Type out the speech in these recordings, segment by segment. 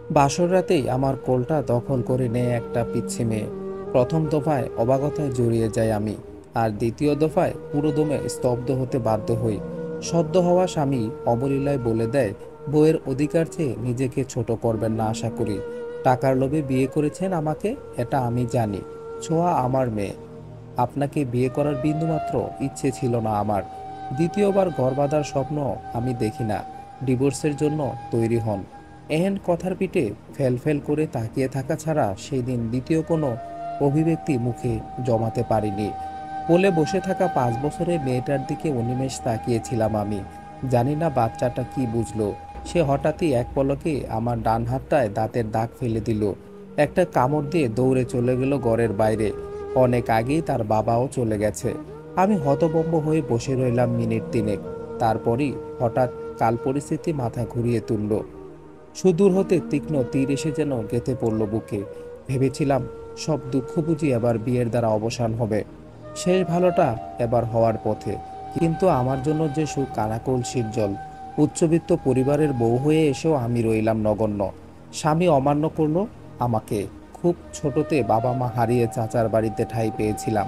বাসর রাতেই আমার কোলটা দখল করে নেয় একটা পিচ্ছি মেয়ে। প্রথম দফায় অবাগতায় জড়িয়ে যাই আমি, আর দ্বিতীয় দফায় পুরোদমে স্তব্ধ হতে বাধ্য হই। সদ্য হওয়া স্বামী অবলীলায় বলে দেয়, বউয়ের অধিকার চেয়ে নিজেকে ছোট করবেন না আশা করি। টাকার লোভে বিয়ে করেছেন আমাকে, এটা আমি জানি। ছোঁয়া আমার মেয়ে। আপনাকে বিয়ে করার বিন্দুমাত্র ইচ্ছে ছিল না আমার। দ্বিতীয়বার ঘর বাঁধার স্বপ্ন আমি দেখি না। ডিভোর্সের জন্য তৈরি হন। এহেন কথার পিঠে ফেল ফেল করে তাকিয়ে থাকা ছাড়া সেই দিন দ্বিতীয় কোনো অভিব্যক্তি মুখে জমাতে পারিনি। কোলে বসে থাকা 5 বছরের মেয়েটার দিকে উন্নিমেষ তাকিয়েছিলাম আমি। জানি না বাচ্চাটা কি বুঝলো। সে হঠাৎই এক পলকে আমার ডান হাতটায় দাঁতের দাগ ফেলে দিল। একটা কামড় দিয়ে দৌড়ে চলে গেল ঘরের বাইরে। অনেক আগেই তার বাবাও চলে গেছে। আমি হতভম্ব হয়ে বসে রইলাম মিনিট তিনেক। তারপরই হঠাৎ কাল পরিস্থিতি মাথা ঘুরিয়ে তুলল। সুদূর হতে তীক্ষ্ণ তীর এসে যেন গেঁথে পড়ল বুকে। ভেবেছিলাম সব দুঃখ বুঝি এবার বিয়ের দ্বারা অবসান হবে। শেষ ভালোটা এবার হওয়ার পথে। কিন্তু আমার জন্য যে সুখ কানাকলসির জল। উচ্চবিত্ত পরিবারের বউ হয়ে এসেও আমি রইলাম নগণ্য। স্বামী অমান্য করলো আমাকে। খুব ছোটতে বাবা মা হারিয়ে চাচার বাড়িতে ঠাঁই পেয়েছিলাম।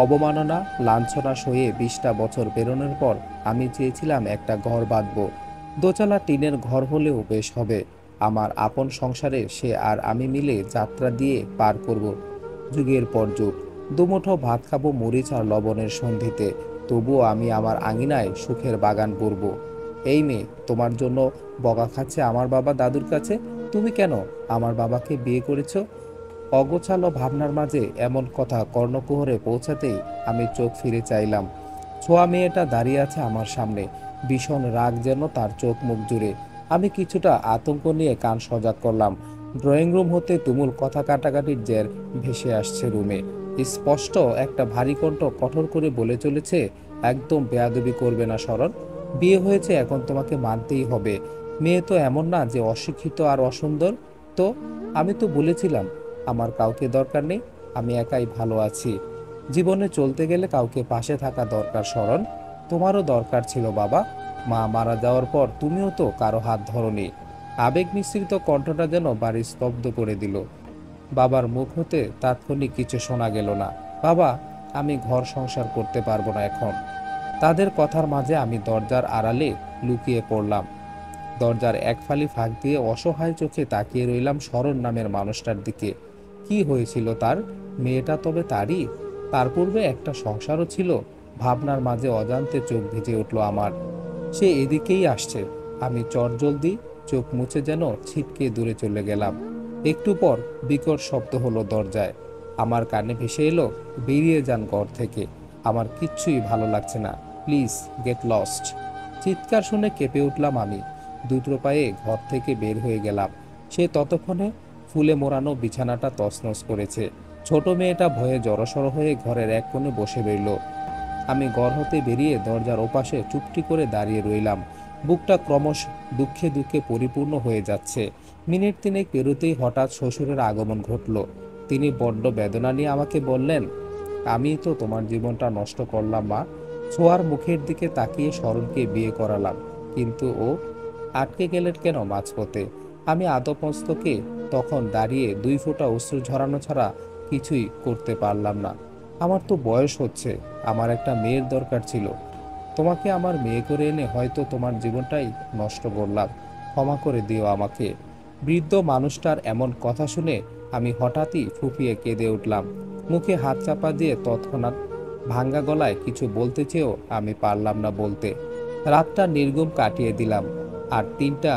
অবমাননা লাঞ্ছনা সয়ে 20টা বছর পেরোনোর পর আমি চেয়েছিলাম একটা ঘর বাঁধব। দোতলা টিনের ঘর হলেও বেশ হবে। আমার আপন সংসারে সে আর আমি মিলে যাত্রা দিয়ে পার করব যুগের পর যুগ। দুমুঠো ভাত খাবো মরিচ আর লবণের সন্ধিতে। তবুও আমি আমার আঙিনায় সুখের বাগান করব। এই মেয়ে তোমার জন্য বকা খাচ্ছে আমার বাবা দাদুর কাছে। তুমি কেন আমার বাবাকে বিয়ে করেছো? অগোছালো ভাবনার মাঝে এমন কথা কর্ণকুহরে পৌঁছাতেই আমি চোখ ফিরে চাইলাম। ছোঁয়া মেয়েটা দাঁড়িয়ে আছে আমার সামনে। ভীষণ রাগ যেন তার চোখ মুখ জুড়ে। আমি কিছুটা আতঙ্ক নিয়ে কান সজাগ করলাম। ড্রয়িং রুম হতে তুমুল কথা কাটাকাটির জের ভেসে আসছে রুমে। স্পষ্ট একটা ভারী কণ্ঠ কঠোর করে বলে চলেছে, একদম বেয়াদবি করবে না শরণ। বিয়ে হয়েছে, এখন তোমাকে মানতেই হবে। মেয়ে তো এমন না যে অশিক্ষিত আর অসুন্দর। তো আমি তো বলেছিলাম আমার কাউকে দরকার নেই, আমি একাই ভালো আছি। জীবনে চলতে গেলে কাউকে পাশে থাকা দরকার শরণ। তোমারও দরকার ছিল বাবা। মা মারা যাওয়ার পর তুমিও তো কারো হাত ধরনি। আবেগ মিশ্রিত কণ্ঠটা যেন বাড়ি স্তব্ধ করে দিল। বাবার মুখ হতে তাৎক্ষণিক কিছু শোনা গেল না। বাবা, আমি ঘর সংসার করতে পারবো না এখন। তাদের কথার মাঝে আমি দরজার আড়ালে লুকিয়ে পড়লাম। দরজার এক ফালি ফাঁক দিয়ে অসহায় চোখে তাকিয়ে রইলাম শরণ নামের মানুষটার দিকে। কি হয়েছিল তার? মেয়েটা তবে তারই? তার পূর্বে একটা সংসারও ছিল। ভাবনার মাঝে অজান্তে চোখ ভিজে উঠল আমার। সে এদিকেই আসছে। আমি চটজলদি চোখ মুছে যেন ছিটকে দূরে চলে গেলাম। একটু পর বিকট শব্দ হলো দরজায়। আমার কানে ভেসে এলো, বেরিয়ে যান ঘর থেকে। আমার কিচ্ছুই ভালো লাগছে না। Please get lost. চিৎকার শুনে কেঁপে উঠলাম আমি। দ্রুত পায়ে ঘর থেকে বের হয়ে গেলাম। সে ততক্ষণে ফুলে মোড়ানো বিছানাটা তছনছ করেছে। ছোট মেয়েটা ভয়ে জড়সড় হয়ে ঘরের এক কোণে বসে রইল। আমি ঘর হতে বেরিয়ে দরজার ওপাশে চুপটি করে দাঁড়িয়ে রইলাম। বুকটা ক্রমশ দুঃখে দুঃখে পরিপূর্ণ হয়ে যাচ্ছে। মিনিট তিনেক পেরোতেই হঠাৎ শ্বশুরের আগমন ঘটল। তিনি বড্ড বেদনা নিয়ে আমাকে বললেন, আমি তো তোমার জীবনটা নষ্ট করলাম মা। ছোঁয়ার মুখের দিকে তাকিয়ে শরণকে বিয়ে করালাম, কিন্তু ও আটকে গেলেন কেন মাঝপথে? আমি আদমস্তকে তখন দাঁড়িয়ে 2 ফোঁটা অশ্রু ঝরানো ছাড়া কিছুই করতে পারলাম না। আমার তো বয়স হচ্ছে, আমার একটা মেয়ের দরকার ছিল। তোমাকে আমার মেয়ে করে এনে হয়তো তোমার জীবনটাই নষ্ট করলাম। ক্ষমা করে দিও আমাকে। বৃদ্ধ মানুষটার এমন কথা শুনে আমি হঠাৎই ফুঁপিয়ে কেঁদে উঠলাম। মুখে হাত চাপা দিয়ে তৎক্ষণাৎ ভাঙ্গা গলায় কিছু বলতে চেয়েও আমি পারলাম না বলতে। রাতটা নির্ঘুম কাটিয়ে দিলাম। আর তিনটা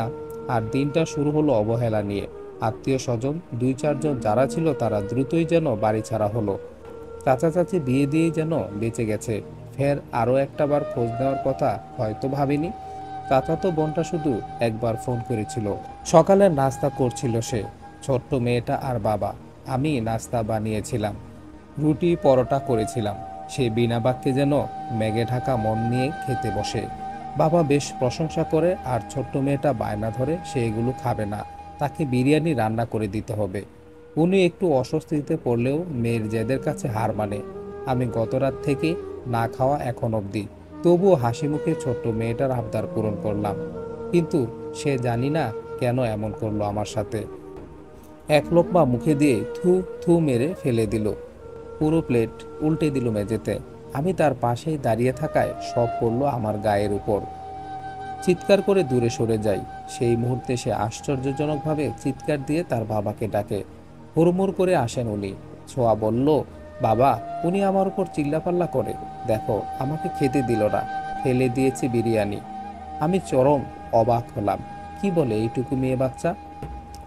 আর দিনটা শুরু হলো অবহেলা নিয়ে। আত্মীয় স্বজন 2-4 জন যারা ছিল তারা দ্রুতই যেন বাড়ি ছাড়া হলো। চাচা চাচি বিয়ে দিয়েই যেন বেঁচে গেছে। ফের আরও একটা বার খোঁজ নেওয়ার কথা হয়তো ভাবিনি। চাচাতো বোনটা শুধু একবার ফোন করেছিল। সকালের নাস্তা করছিল সে, ছোট্ট মেয়েটা আর বাবা। আমি নাস্তা বানিয়েছিলাম, রুটি পরোটা করেছিলাম। সে বিনা বাক্যে যেন মেঘে ঢাকা মন নিয়ে খেতে বসে। বাবা বেশ প্রশংসা করে, আর ছোট্ট মেয়েটা বায়না ধরে সে এগুলো খাবে না, তাকে বিরিয়ানি রান্না করে দিতে হবে। উনি একটু অস্বস্তিতে পড়লেও মেয়ের জেদের কাছে হার মানে। আমি গত রাত থেকে না খাওয়া এখন অবধি, তবুও হাসি মুখে ছোট্ট মেয়েটার আবদার পূরণ করলাম। কিন্তু সে জানি না কেন এমন করলো আমার সাথে। এক লোকমা মুখে দিয়ে থু থু মেরে ফেলে দিল। পুরো প্লেট উল্টে দিল মেঝেতে। আমি তার পাশেই দাঁড়িয়ে থাকায় সব পড়ল আমার গায়ের উপর। চিৎকার করে দূরে সরে যাই। সেই মুহূর্তে সে আশ্চর্যজনকভাবে চিৎকার দিয়ে তার বাবাকে ডাকে। হুড়মুড় করে আসেন উনি। ছোঁয়া বলল, বাবা, উনি আমার উপর চিল্লাপাল্লা করে। দেখো, আমাকে খেতে দিল না, ফেলে দিয়েছে বিরিয়ানি। আমি চরম অবাক হলাম। কি বলে এইটুকু মেয়ে বাচ্চা?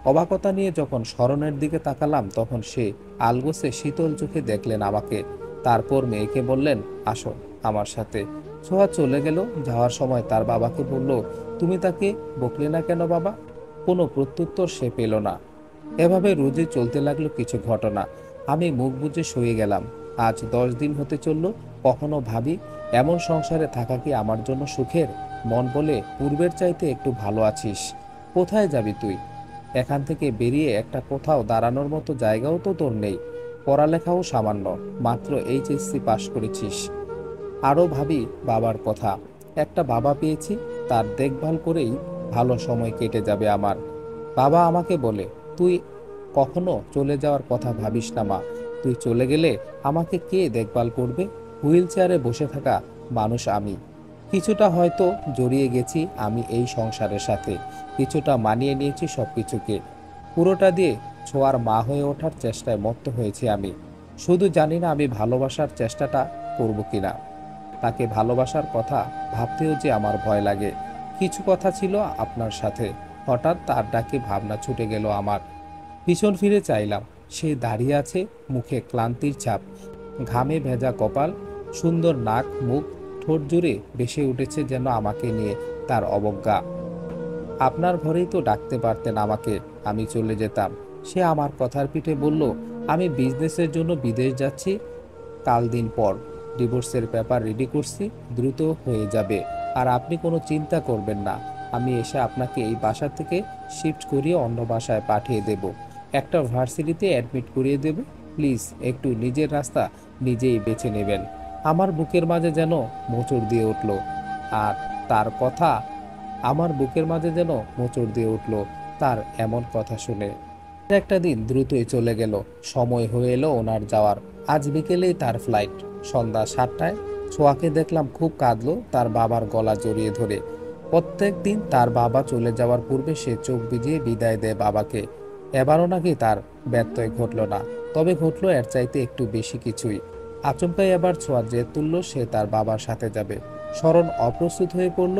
অবাকতা নিয়ে যখন শরণের দিকে তাকালাম তখন সে আলগোছে শীতল চোখে দেখলেন আমাকে। তারপর মেয়েকে বললেন, আসো আমার সাথে। ছোঁয়া চলে গেল। যাওয়ার সময় তার বাবাকে বলল, তুমি তাকে বকলে না কেন বাবা? কোনো প্রত্যুত্তর সে পেল না। এভাবে রোজই চলতে লাগলো কিছু ঘটনা। আমি মুখ বুজে শুয়ে গেলাম। আজ 10 দিন হতে চলল। কখনো ভাবি, এমন সংসারে থাকা কি আমার জন্য সুখের? মন বলে, পূর্বের চাইতে একটু ভালো আছিস। কোথায় যাবি তুই? এখান থেকে বেরিয়ে একটা কোথাও দাঁড়ানোর মতো জায়গাও তো তোর নেই। পড়ালেখাও সামান্য, মাত্র এইচএসসি পাশ করেছিস। আরও ভাবি বাবার কথা। একটা বাবা পেয়েছি, তার দেখভাল করেই ভালো সময় কেটে যাবে আমার। বাবা আমাকে বলে, তুই কখনো চলে যাওয়ার কথা ভাবিস না মা। তুই চলে গেলে আমাকে কে দেখভাল করবে? হুইল চেয়ারে বসে থাকা মানুষ আমি। কিছুটা হয়তো জড়িয়ে গেছি আমি এই সংসারের সাথে, কিছুটা মানিয়ে নিয়েছি সবকিছুকে। পুরোটা দিয়ে ছোঁয়ার মা হয়ে ওঠার চেষ্টায় মত্ত হয়েছি আমি। শুধু জানি না আমি ভালোবাসার চেষ্টাটা করব কিনা। তাকে ভালোবাসার কথা ভাবতেও যে আমার ভয় লাগে। কিছু কথা ছিল আপনার সাথে। হঠাৎ তার ডাকে ভাবনা ছুটে গেল আমার। পিছন ফিরে চাইলাম। সে দাঁড়িয়ে আছে, মুখে ক্লান্তির ছাপ, ঘামে ভেজা কপাল, সুন্দর নাক মুখ, ঠোঁট জুড়ে ভেসে উঠেছে যেন আমাকে নিয়ে তার অবজ্ঞা। আপনার ঘরেই তো ডাকতে পারতেন আমাকে, আমি চলে যেতাম। সে আমার কথার পিঠে বলল, আমি বিজনেসের জন্য বিদেশ যাচ্ছি কাল দিন পর। ডিভোর্সের পেপার রেডি করছি, দ্রুত হয়ে যাবে। আর আপনি কোনো চিন্তা করবেন না, আমি এসে আপনাকে এই বাসা থেকে শিফট করিয়ে অন্য বাসায় পাঠিয়ে দেব। একটা ভার্সিটিতে অ্যাডমিট করিয়ে দেব। প্লিজ একটু নিজের রাস্তা নিজেই বেছে নেবেন। আমার বুকের মাঝে যেন মোচড় দিয়ে উঠল। আর তার কথা আমার বুকের মাঝে যেন মোচড় দিয়ে উঠল তার এমন কথা শুনে। একটা দিন দ্রুতই চলে গেল। সময় হয়ে এলো ওনার যাওয়ার। আজ বিকেলেই তার ফ্লাইট। সন্ধ্যা 7টায় ছোঁয়াকে দেখলাম খুব কাঁদলো তার বাবার গলা জড়িয়ে ধরে। প্রত্যেক দিন তার বাবা চলে যাওয়ার পূর্বে সে চোখ ভিজিয়ে বিদায় দেয় বাবাকে। এবারও নাকি তার ব্যত্যয় ঘটল না, তবে ঘটল এর চাইতে একটু বেশি কিছুই। আচমকাই এবার ছোঁয়ার জেদ তুলল সে তার বাবার সাথে যাবে। শরণ অপ্রস্তুত হয়ে পড়ল।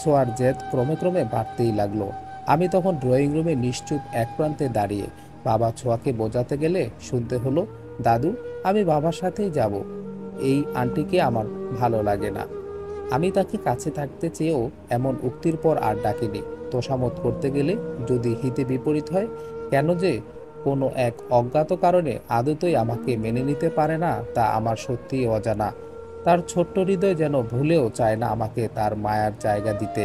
ছোঁয়ার জেদ ক্রমে ক্রমে বাড়তেই লাগলো। আমি তখন ড্রয়িং রুমে নিশ্চুপ এক প্রান্তে দাঁড়িয়ে। বাবা ছোঁয়াকে বোঝাতে গেলে শুনতে হলো, দাদু, আমি বাবার সাথেই যাব। এই আন্টিকে আমার ভালো লাগে না। আমি তাকে কাছে থাকতে চেয়েও এমন উক্তির পর আর ডাকিনি। তোষামত করতে গেলে যদি হিতে বিপরীত হয়, কেন যে কোনো এক অজ্ঞাত কারণে আদতই আমাকে মেনে নিতে পারে না তা আমার সত্যিই অজানা। তার ছোট্ট হৃদয় যেন ভুলেও চায় না আমাকে তার মায়ার জায়গা দিতে।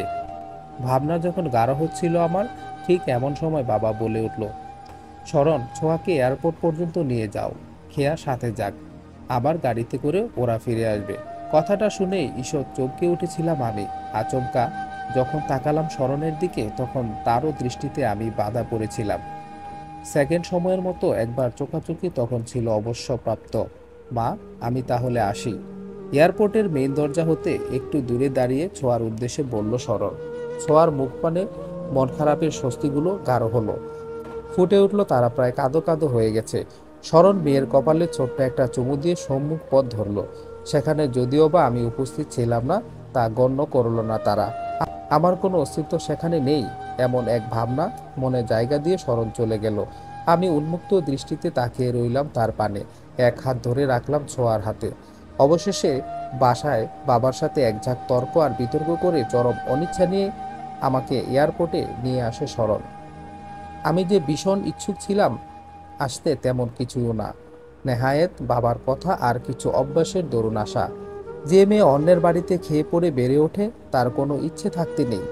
ভাবনা যখন গাঢ় হচ্ছিল আমার, ঠিক এমন সময় বাবা বলে উঠল, শরণ, ছোঁয়াকে এয়ারপোর্ট পর্যন্ত নিয়ে যাও। খেয়া সাথে যাক, আবার গাড়িতে করে ওরা ফিরে আসবে। কথাটা শুনেই ঈষৎ চমকে উঠেছিলাম আমি। আচমকা যখন তাকালাম শরণের দিকে তখন তারও দৃষ্টিতে আমি বাধা পড়েছিলাম। সেকেন্ড সময়ের মতো একবার চোখাচোখি তখন ছিল অবশ্য প্রাপ্ত। মা, আমি তাহলে আসি। এয়ারপোর্টের মেইন দরজা হতে একটু দূরে দাঁড়িয়ে ছোঁয়ার উদ্দেশ্যে বলল শরণ। ছোঁয়ার মুখ পানে মন খারাপের স্বস্তিগুলো গাঢ় হলো। ফুটে উঠল তারা প্রায় কাঁদো কাঁদো হয়ে গেছে। শরণ মেয়ের কপালে ছোট্ট একটা চুমু দিয়ে সম্মুখ পথ ধরল। সেখানে যদিও বা আমি উপস্থিত ছিলাম না, তা গণ্য করল না তারা। আমার কোনো অস্তিত্ব সেখানে নেই এমন এক ভাবনা মনে জায়গা দিয়ে শরণ চলে গেল। আমি উন্মুক্ত দৃষ্টিতে তাকিয়ে রইলাম তার পানে। এক হাত ধরে রাখলাম ছোঁয়ার হাতে। অবশেষে বাসায় বাবার সাথে এক ঝাঁক তর্ক আর বিতর্ক করে চরম অনিচ্ছা নিয়ে আমাকে এয়ারপোর্টে নিয়ে আসে শরণ। আমি যে ভীষণ ইচ্ছুক ছিলাম আসতে তেমন কিছুও না। নেহায়েত বাবার কথা আর কিছু অভ্যাসের দরুন আসা। যে মেয়ে অন্যের বাড়িতে খেয়ে পড়ে বেড়ে ওঠে তার কোনো ইচ্ছে থাকতে নেই।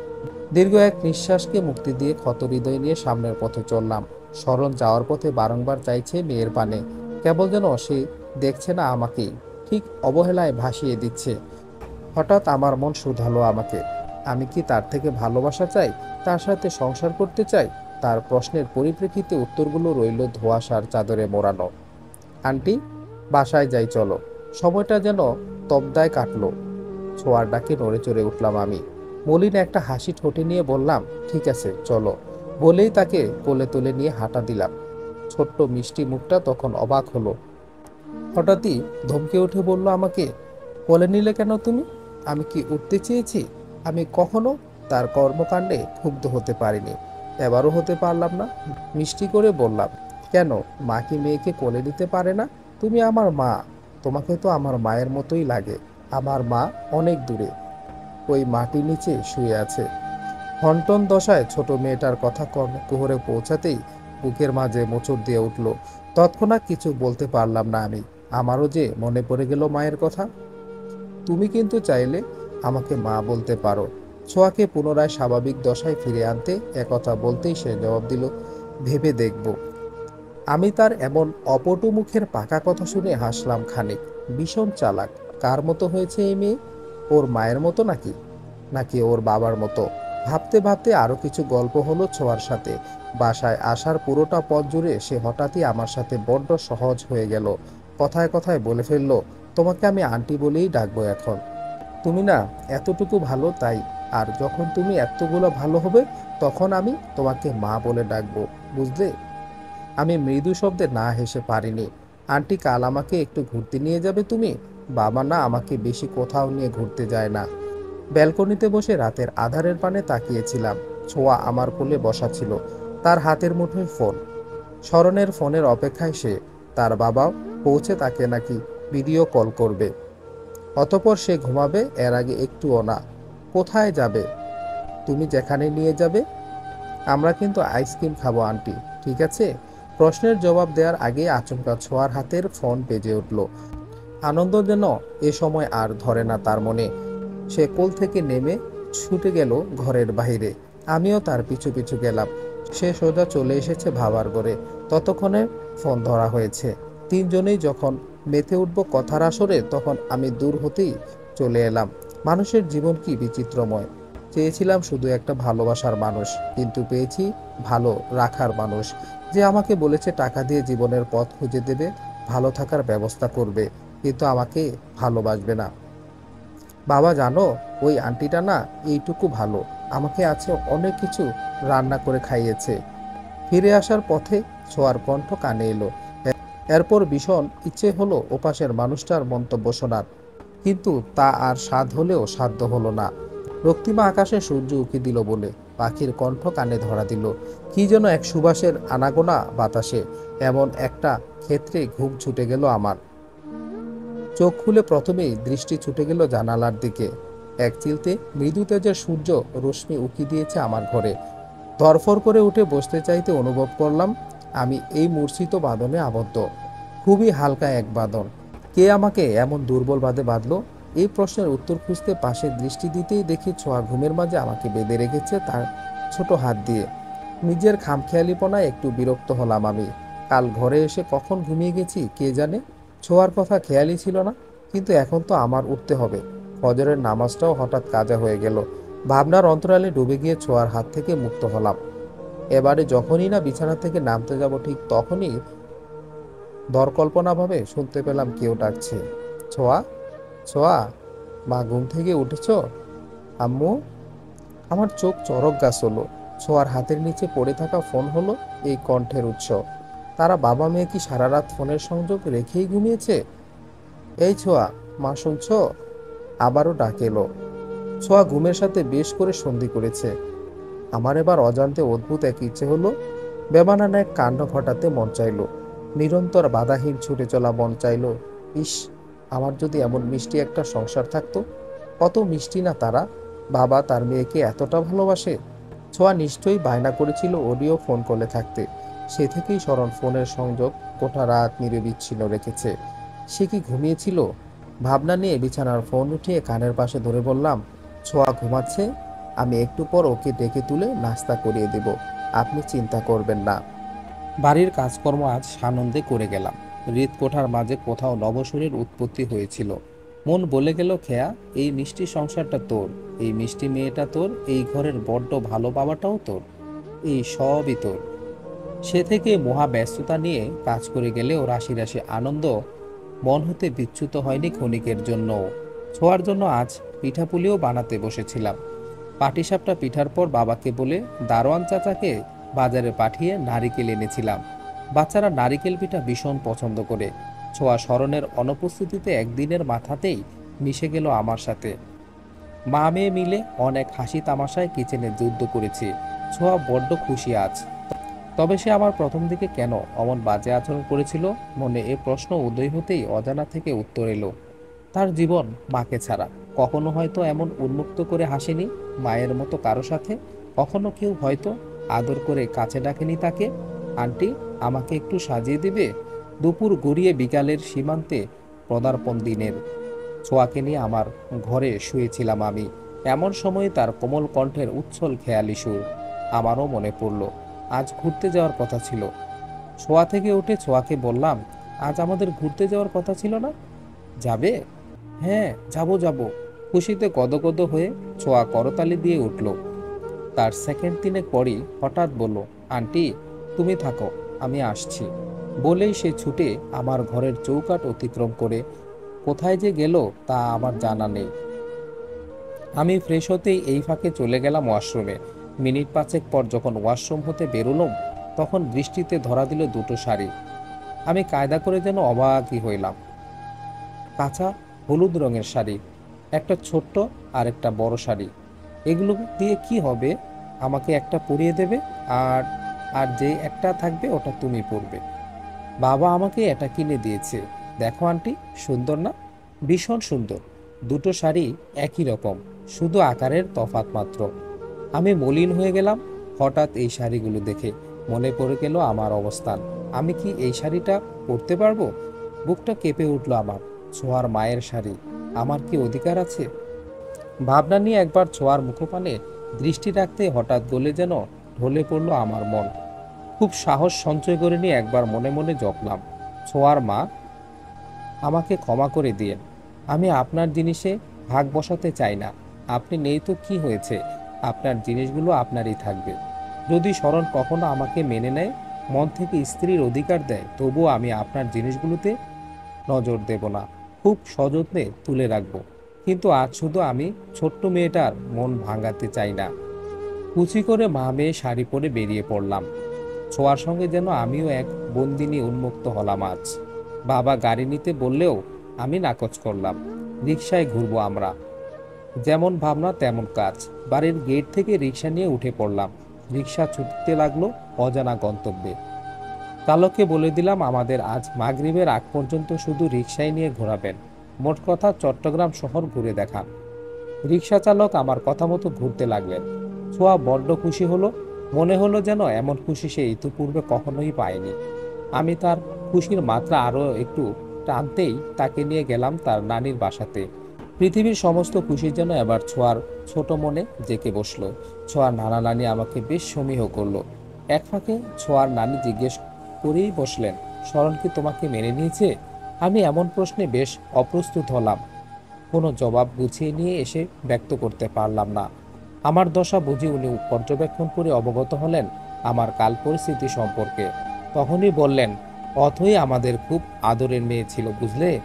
দীর্ঘ এক নিঃশ্বাসকে মুক্তি দিয়ে ক্ষত হৃদয় নিয়ে সামনের পথে চললাম। শরণ যাওয়ার পথে বারংবার চাইছে মেয়ের পানে, কেবল যেন সে দেখছে না আমাকেই, ঠিক অবহেলায় ভাসিয়ে দিচ্ছে। হঠাৎ আমার মন শুধালো আমাকে, আমি কি তার থেকে ভালোবাসা চাই, তার সাথে সংসার করতে চাই? তার প্রশ্নের পরিপ্রেক্ষিতে উত্তরগুলো রইল ধোঁয়াশার চাদরে মোড়ানো। আন্টি, বাসায় যাই চলো। সময়টা যেন তবদায় কাটলো। ছোঁয়ার ডাকে নড়ে চড়ে উঠলাম আমি। মলিন একটা হাসি ঠোঁটে নিয়ে বললাম, ঠিক আছে চলো। বলেই তাকে কোলে তুলে নিয়ে হাঁটা দিলাম। ছোট্ট মিষ্টি মুখটা তখন অবাক হলো। হঠাৎই ধমকে উঠে বলল আমাকে, কোলে নিলে কেন তুমি? আমি কি উঠতে চেয়েছি? আমি কখনো তার কর্মকাণ্ডে ক্ষুব্ধ হতে পারিনি, এবারও হতে পারলাম না। মিষ্টি করে বললাম, কেন, মা কি মেয়েকে কোলে নিতে পারে না? তুমি আমার মা, তোমাকে তো আমার মায়ের মতোই লাগে। আমার মা অনেক দূরে, ওই মাটির নিচে শুয়ে আছে। হন্টন দশায় ছোট মেয়েটার কথা কর্ণকুহরে পৌঁছাতেই বুকের মাঝে মোচড় দিয়ে উঠল। তৎক্ষণাৎ কিছু বলতে পারলাম না আমি। আমারও যে মনে পড়ে গেল মায়ের কথা। তুমি কিন্তু চাইলে আমাকে মা বলতে পারো। ছোঁয়াকে পুনরায় স্বাভাবিক দশায় ফিরে আনতে একথা বলতেই সে জবাব দিল, ভেবে দেখব। আমি তার এমন অপটু মুখের পাকা কথা শুনে হাসলাম খানিক। ভীষণ চালাক। কার মতো হয়েছে এই মেয়ে? ওর মায়ের মতো নাকি, নাকি ওর বাবার মতো? ভাবতে ভাবতে আরো কিছু গল্প হলো ছোঁয়ার সাথে। বাসায় আসার পুরোটা পথ জুড়ে সে হঠাৎই আমার সাথে বড্ড সহজ হয়ে গেল। কথায় কথায় বলে ফেললো, তোমাকে আমি আন্টি বলেই ডাকবো এখন। তুমি না এতটুকু ভালো তাই, আর যখন তুমি এতগুলো ভালো হবে তখন আমি তোমাকে মা বলে ডাকবো, বুঝলে? আমি মৃদু শব্দে না হেসে পারিনি। আন্টি, কাল আমাকে একটু ঘুরতে নিয়ে যাবে তুমি? বাবা না আমাকে বেশি কোথাও নিয়ে ঘুরতে যায় না। ব্যালকনিতে বসে রাতের আধারের পানে তাকিয়েছিলাম। ছোঁয়া আমার কোলে বসা ছিল, তার হাতের মুঠোয় ফোন। স্মরণের ফোনের অপেক্ষায় সে। তার বাবাও পৌঁছে তাকে নাকি ভিডিও কল করবে, অতঃপর সে ঘুমাবে, এর আগে একটুও না। কোথায় যাবে? তুমি যেখানে নিয়ে যাবে। আমরা কিন্তু আইসক্রিম খাবো আন্টি, ঠিক আছে? প্রশ্নের জবাব দেওয়ার আগে আচমকা ছোঁয়ার হাতের ফোন বেজে উঠল। আনন্দ যেন এ সময় আর ধরে না তার মনে। সে কোল থেকে নেমে ছুটে গেল ঘরের বাইরে। আমিও তার পিছু পিছু গেলাম। সে সোজা চলে এসেছে ভাবার ঘরে। ততক্ষণে ফোন ধরা হয়েছে। তিনজনেই যখন মেতে উঠব কথার আসরে, তখন আমি দূর হতেই চলে এলাম। মানুষের জীবন কি বিচিত্রময়। চেয়েছিলাম শুধু একটা ভালোবাসার মানুষ, কিন্তু পেয়েছি ভালো রাখার মানুষ, যে আমাকে বলেছে টাকা দিয়ে জীবনের পথ খুঁজে দেবে, ভালো থাকার ব্যবস্থা করবে, কিন্তু আমাকে ভালোবাসবে না। বাবা জানো, ওই আন্টিটা না এইটুকু ভালো, আমাকে আছে অনেক কিছু রান্না করে খাইয়েছে। ফিরে আসার পথে ছোঁয়ার কণ্ঠ কানে এলো। এরপর ভীষণ ইচ্ছে হলো ওপাশের মানুষটার মন্তব্য শোনার, কিন্তু তা আর সাধ হলেও সাধ্য হলো না। রক্তিমা আকাশে সূর্য উঁকি দিল বলে পাখির কণ্ঠ কানে ধরা দিল। কি যেন এক সুবাসের আনাগোনা বাতাসে। এমন একটা ক্ষেত্রে ঘুম ছুটে গেল আমার। চোখ খুলে প্রথমেই দৃষ্টি ছুটে গেল জানালার দিকে। এক চিলতে মৃদু তেজের সূর্য রশ্মি উকি দিয়েছে আমার ঘরে। ধরফর করে উঠে বসতে চাইতে অনুভব করলাম আমি এই মূর্ছিত বাঁধনে আবদ্ধ। খুবই হালকা এক বাঁধন। কে আমাকে এমন দুর্বল বাঁধে বাঁধলো? এই প্রশ্নের উত্তর খুঁজতে পাশে দৃষ্টি দিতেই দেখি ছোঁয়া ঘুমের মাঝে আমাকে বেঁধে রেখেছে তার ছোট হাত দিয়ে। নিজের খামখেয়ালিপনায় একটু বিরক্ত হলাম আমি। কাল ঘরে এসে কখন ঘুমিয়ে গেছি কে জানে। ছোঁয়ার কথা খেয়ালই ছিল না, কিন্তু এখন তো আমার উঠতে হবে। ফজরের নামাজটাও হঠাৎ কাজা হয়ে গেল। ভাবনার অন্তরালে ডুবে গিয়ে ছোঁয়ার হাত থেকে মুক্ত হলাম। এবারে যখনই না বিছানা থেকে নামতে যাব, ঠিক তখনই দরকল্পনাভাবে শুনতে পেলাম কেউ ডাকছে, ছোঁয়া, ছোঁয়া, মা ঘুম থেকে উঠেছ? আম্মু। আমার চোখ চরক গাছ হলো। ছোঁয়ার হাতের নিচে পড়ে থাকা ফোন হলো এই কণ্ঠের উৎস। তারা বাবা মেয়ে কি সারা রাত ফোনের সংযোগ রেখেই ঘুমিয়েছে? এই ছোঁয়া, মা শুনছ? আবারও ডাক এলো। ছোঁয়া ঘুমের সাথে বেশ করে সন্ধি করেছে। আমার এবার অজান্তে অদ্ভুত এক ইচ্ছে হলো। বেমানান এক কাণ্ড ঘটাতে মন চাইল। নিরন্তর বাধাহীন ছুটে চলা মন চাইল। ইস, আমার যদি এমন মিষ্টি একটা সংসার থাকতো। কত মিষ্টি না তারা। বাবা তার মেয়েকে এতটা ভালোবাসে। ছোঁয়া নিশ্চয়ই বায়না করেছিল অডিও ফোন কলে থাকতে। সে থেকেই স্মরণ ফোনের সংযোগ গোটা রাত নিরবিচ্ছিন্ন রেখেছে। সে কি ঘুমিয়েছিল? ভাবনা নিয়ে বিছানার ফোন উঠিয়ে কানের পাশে ধরে বললাম, ছোঁয়া ঘুমাচ্ছে, আমি একটু পর ওকে ডেকে তুলে নাস্তা করিয়ে দেব, আপনি চিন্তা করবেন না। বাড়ির কাজকর্ম আজ সানন্দে করে গেলাম। হৃদ কোঠার মাঝে কোথাও নবসূরের উৎপত্তি হয়েছিল। মন বলে গেল, খেয়া, এই মিষ্টি সংসারটা তোর, এই মিষ্টি মেয়েটা তোর, এই ঘরের বড্ড ভালো বাবাটাও তোর। এই সবই তোর। সে থেকে মহা ব্যস্ততা নিয়ে কাজ করে গেলেও রাশি রাশি আনন্দ মন হতে বিচ্যুত হয়নি ক্ষণিকের জন্য। ছোঁয়ার জন্য আজ পিঠাপুলিও বানাতে বসেছিলাম। পাটিসাপটা পিঠার পর বাবাকে বলে দারোয়ান চাচাকে বাজারে পাঠিয়ে নারিকেল এনেছিলাম। বাচ্চারা নারিকেল পিঠা ভীষণ পছন্দ করে। ছোঁয়া স্মরণের অনুপস্থিতিতে একদিনের মাথাতেই মিশে গেল আমার সাথে। মা মেয়ে মিলে অনেক হাসি তামাশায় কিচেনে যুদ্ধ করেছি। ছোঁয়া বড্ড খুশি আজ। তবে সে আমার প্রথম দিকে কেন অমন বাজে আচরণ করেছিল, মনে এ প্রশ্ন উদয় হতেই অজানা থেকে উত্তর এলো। তার জীবন মাকে ছাড়া কখনো হয়তো এমন উন্মুক্ত করে হাসেনি মায়ের মতো কারো সাথে। কখনো কেউ হয়তো আদর করে কাছে ডাকেনি তাকে, আন্টি আমাকে একটু সাজিয়ে দিবে। দুপুর গড়িয়ে বিকালের সীমান্তে পদার্পণ দিনের। ছোঁয়াকে নিয়ে আমার ঘরে শুয়েছিলাম আমি। এমন সময় তার কোমল কণ্ঠের উচ্ছল খেয়ালি সুর আমারও মনে পড়ল। আজ ঘুরতে যাওয়ার কথা ছিল। শোয়া থেকে উঠে ছোঁয়াকে বললাম, আজ আমাদের ঘুরতে যাওয়ার কথা ছিল না? যাবে? হ্যাঁ, যাবো যাবো। খুশিতে গদগদ হয়ে ছোঁয়া করতালি দিয়ে উঠল। তার সেকেন্ড তিনেক পরই হঠাৎ বলল, আন্টি তুমি থাকো, আমি আসছি। বলেই সে ছুটে আমার ঘরের চৌকাঠ অতিক্রম করে কোথায় যে গেল তা আমার জানা নেই। আমি ফ্রেশ হতেই এই ফাঁকে চলে গেলাম ওয়াশরুমে। মিনিট পাঁচেক পর যখন ওয়াশরুম হতে বেরোলাম, তখন দৃষ্টিতে ধরা দিল দুটো শাড়ি। আমি কায়দা করে যেন অবাকই হইলাম। কাঁচা হলুদ রঙের শাড়ি, একটা ছোট্ট আর একটা বড় শাড়ি। এগুলো দিয়ে কি হবে? আমাকে একটা পরিয়ে দেবে, আর আর যে একটা থাকবে ওটা তুমি পরবে। বাবা আমাকে এটা কিনে দিয়েছে। দেখো আন্টি, সুন্দর না? ভীষণ সুন্দর। দুটো শাড়ি একই রকম, শুধু আকারের তফাৎ মাত্র। আমি মলিন হয়ে গেলাম হঠাৎ এই শাড়িগুলো দেখে। মনে পড়ে গেল আমার অবস্থান। আমি কি এই শাড়িটা পরতে পারবো? বুকটা কেঁপে উঠল আমার। ছোঁয়ার মায়ের শাড়ি, আমার কি অধিকার আছে? ভাবনা নিয়ে একবার ছোঁয়ার মুখপানে দৃষ্টি রাখতে হঠাৎ গলে যেন ঢলে পড়ল আমার মন। খুব সাহস সঞ্চয় করে নিয়ে একবার মনে মনে জপলাম, ছোঁয়ার মা, আমাকে ক্ষমা করে দিয়েন। আমি আপনার জিনিসে ভাগ বসাতে চাই না। আপনি নেই তো কি হয়েছে, আপনার জিনিসগুলো আপনারই থাকবে। যদি শরণ কখনো আমাকে মেনে নেয়, মন থেকে স্ত্রীর অধিকার দেয়, তবুও আমি আপনার জিনিসগুলোতে নজর দেব না, খুব সযত্নে তুলে রাখবো। কিন্তু আজ শুধু আমি ছোট্ট মেয়েটার মন ভাঙাতে চাই না। কুচি করে মা মেয়ে শাড়ি পরে বেরিয়ে পড়লাম। ছোঁয়ার সঙ্গে যেন আমিও এক বন্দিনী উন্মুক্ত হলাম আজ। বাবা গাড়ি নিতে বললেও আমি নাকচ করলাম। রিকশায় ঘুরবো আমরা। যেমন ভাবনা তেমন কাজ। বাড়ির গেট থেকে রিকশা নিয়ে উঠে পড়লাম। রিকশা ছুটতে লাগলো অজানা গন্তব্যে। চালককে বলে দিলাম আমাদের আজ মাগরিবের আগ পর্যন্ত শুধু রিকশায় নিয়ে ঘোরাবেন। মোট কথা চট্টগ্রাম শহর ঘুরে দেখান। রিকশা চালক আমার কথা মতো ঘুরতে লাগলেন। ছোঁয়া বড্ড খুশি হলো। মনে হলো যেন এমন খুশি সে ইতিপূর্বে কখনোই পায়নি। আমি তার খুশির মাত্রা আরও একটু টানতেই তাকে নিয়ে গেলাম তার নানির বাসাতে। পৃথিবীর সমস্ত খুশি যেন এবার ছোঁয়ার ছোট মনে জেঁকে বসলো। ছোঁয়ার নানা নানি আমাকে বেশ সমীহ করলো। এক ফাঁকে ছোঁয়ার নানি জিজ্ঞেস করেই বসলেন, শরণ কি তোমাকে মেনে নিয়েছে? আমি এমন প্রশ্নে বেশ অপ্রস্তুত হলাম। কোনো জবাব গুছিয়ে নিয়ে এসে ব্যক্ত করতে পারলাম না। আমার দশা বুঝি উনি পর্যবেক্ষণ করে অবগত হলেন আমার কাল পরিস্থিতি সম্পর্কে। তখনই বললেন, অথই আমাদের খুব আদরের মেয়ে ছিল বুঝলে।